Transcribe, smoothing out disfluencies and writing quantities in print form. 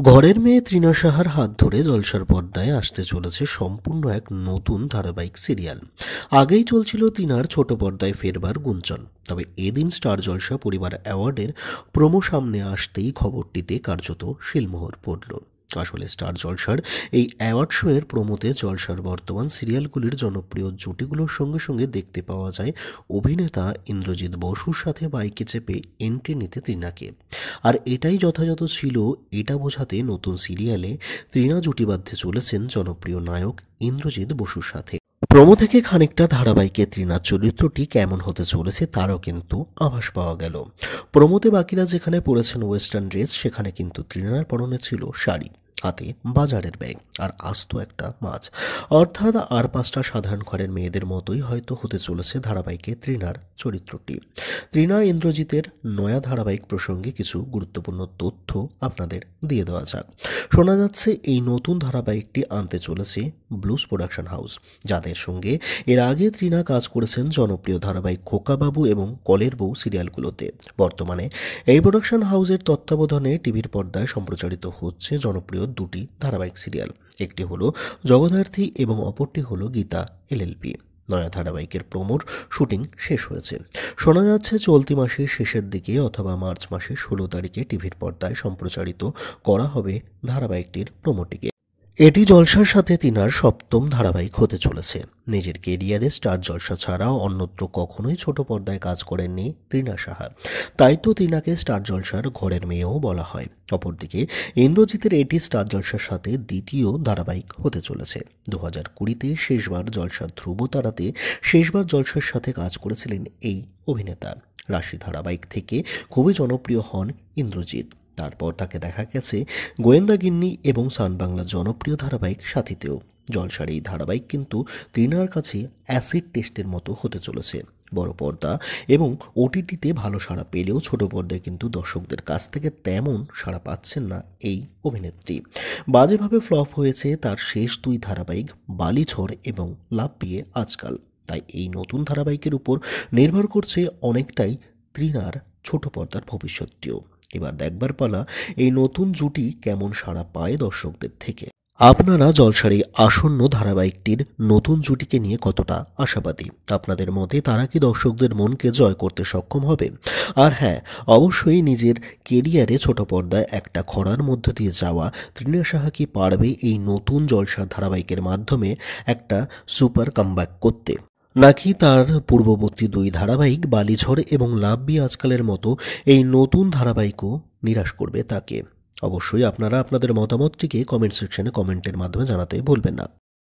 ঘরের মেয়ে তৃণা সাহার হাত ধরে জলসার পর্দায় আসতে চলেছে সম্পূর্ণ এক নতুন ধারাবাহিক সিরিয়াল। আগেই চলছিল তৃণার ছোট পর্দায় ফেরবার গুঞ্জন, তবে এদিন স্টার জলসা পরিবার অ্যাওয়ার্ডের প্রোমো সামনে আসতেই খবরটিতে কার্যত শিলমোহর পড়ল। আসলে স্টার জলসার এই অ্যাওয়ার্ড শো এর প্রোমোতে জলসার বর্তমান সিরিয়ালগুলির জনপ্রিয় জুটিগুলোর সঙ্গে সঙ্গে দেখতে পাওয়া যায় অভিনেতা ইন্দ্রজিৎ বসুর সাথে বাইকে চেপে এন্ট্রি নিতে তৃণাকে। আর এটাই যথাযথ ছিল এটা বোঝাতে নতুন সিরিয়ালে তৃণা জুটি বাঁধতে চলেছেন জনপ্রিয় নায়ক ইন্দ্রজিৎ বসুর সাথে। প্রোমো থেকে খানিকটা ধারাবাহিকে তৃণার চরিত্রটি কেমন হতে চলেছে তারও কিন্তু আভাস পাওয়া গেল। প্রোমোতে বাকিরা যেখানে পরেছেন ওয়েস্টার্ন ড্রেস, সেখানে কিন্তু তৃণার পরনে ছিল শাড়ি, হাতে বাজারের ব্যাগ আর আস্ত একটা মাছ। অর্থাৎ আর পাঁচটা সাধারণ ঘরের মেয়েদের মতোই হয়তো হতে চলেছে ধারাবাহিকে তৃণার চরিত্রটি। তৃণা ইন্দ্রজিতের নয়া ধারাবাহিক প্রসঙ্গে কিছু গুরুত্বপূর্ণ তথ্য আপনাদের দিয়ে দেওয়া যাক। শোনা যাচ্ছে এই নতুন ধারাবাহিকটি আনতে চলেছে ব্লুজ প্রোডাকশন হাউস, যাদের সঙ্গে এর আগে তৃণা কাজ করেছেন জনপ্রিয় ধারাবাহিক খোকাবাবু এবং কলের বউ সিরিয়ালগুলোতে। বর্তমানে এই প্রোডাকশন হাউসের তত্ত্বাবধানে টিভির পর্দায় সম্প্রচারিত হচ্ছে জনপ্রিয় দুটি ধারাবাহিক সিরিয়াল। একটি হলো জগদ্ধাত্রী এবং অপরটি হলো গীতা এলএলপি। নয়া ধারাবাহিকের প্রোমোর শুটিং শেষ হয়েছে। শোনা যাচ্ছে চলতি মাসের শেষের দিকে অথবা মার্চ মাসের 16 তারিখে টিভির পর্দায় সম্প্রচারিত করা হবে ধারাবাহিকটির প্রোমোটিকে। এটি জলসার সাথে তৃণার সপ্তম ধারাবাহিক হতে চলেছে। নিজের কেরিয়ারে স্টার জলসা ছাড়াও অন্যত্র কখনোই ছোট পর্দায় কাজ করেননি তৃণা সাহা, তাই তো তৃণাকে স্টার জলসার ঘরের মেয়েও বলা হয়। অপরদিকে ইন্দ্রজিতের এটি স্টার জলসার সাথে দ্বিতীয় ধারাবাহিক হতে চলেছে। 2020-তে শেষবার জলসার ধ্রুবতারাতে শেষবার জলসার সাথে কাজ করেছিলেন এই অভিনেতা। রাশি ধারাবাহিক থেকে খুবই জনপ্রিয় হন ইন্দ্রজিৎ। তারপর তাকে দেখা গেছে গোয়েন্দাগিন্নি এবং সান বাংলার জনপ্রিয় ধারাবাহিক সাথীতেও। জলসার এই ধারাবাহিক কিন্তু তৃণার কাছে অ্যাসিড টেস্টের মতো হতে চলেছে। বড় পর্দা এবং ওটিটিতে ভালো সাড়া পেলেও ছোট পর্দায় কিন্তু দর্শকদের কাছ থেকে তেমন সাড়া পাচ্ছেন না এই অভিনেত্রী। বাজেভাবে ফ্লপ হয়েছে তার শেষ দুই ধারাবাহিক বালিঝড় এবং লাভ বিয়ে আজকাল। তাই এই নতুন ধারাবাহিকের উপর নির্ভর করছে অনেকটাই তৃণার ছোট পর্দার ভবিষ্যৎটিও। এবার দেখবার পালা এই নতুন জুটি কেমন সাড়া পায় দর্শকদের থেকে। আপনারা জলসার এই আসন্ন ধারাবাহিকটির নতুন জুটিকে নিয়ে কতটা আশাবাদী? আপনাদের মতে তারা কি দর্শকদের মনকে জয় করতে সক্ষম হবে? আর হ্যাঁ, অবশ্যই নিজের কেরিয়ারে ছোট পর্দায় একটা খরার মধ্য দিয়ে যাওয়া তৃণা সাহা কি পারবে এই নতুন জলসার ধারাবাহিকের মাধ্যমে একটা সুপার কামব্যাক করতে, নাকি তার পূর্ববর্তী দুই ধারাবাহিক বালিঝড় এবং লাভ বিয়ে আজকালের মতো এই নতুন ধারাবাহিকও নিরাশ করবে তাকে? অবশ্যই আপনারা আপনাদের মতামতটিকে কমেন্ট সেকশনে কমেন্টের মাধ্যমে জানাতে ভুলবেন না।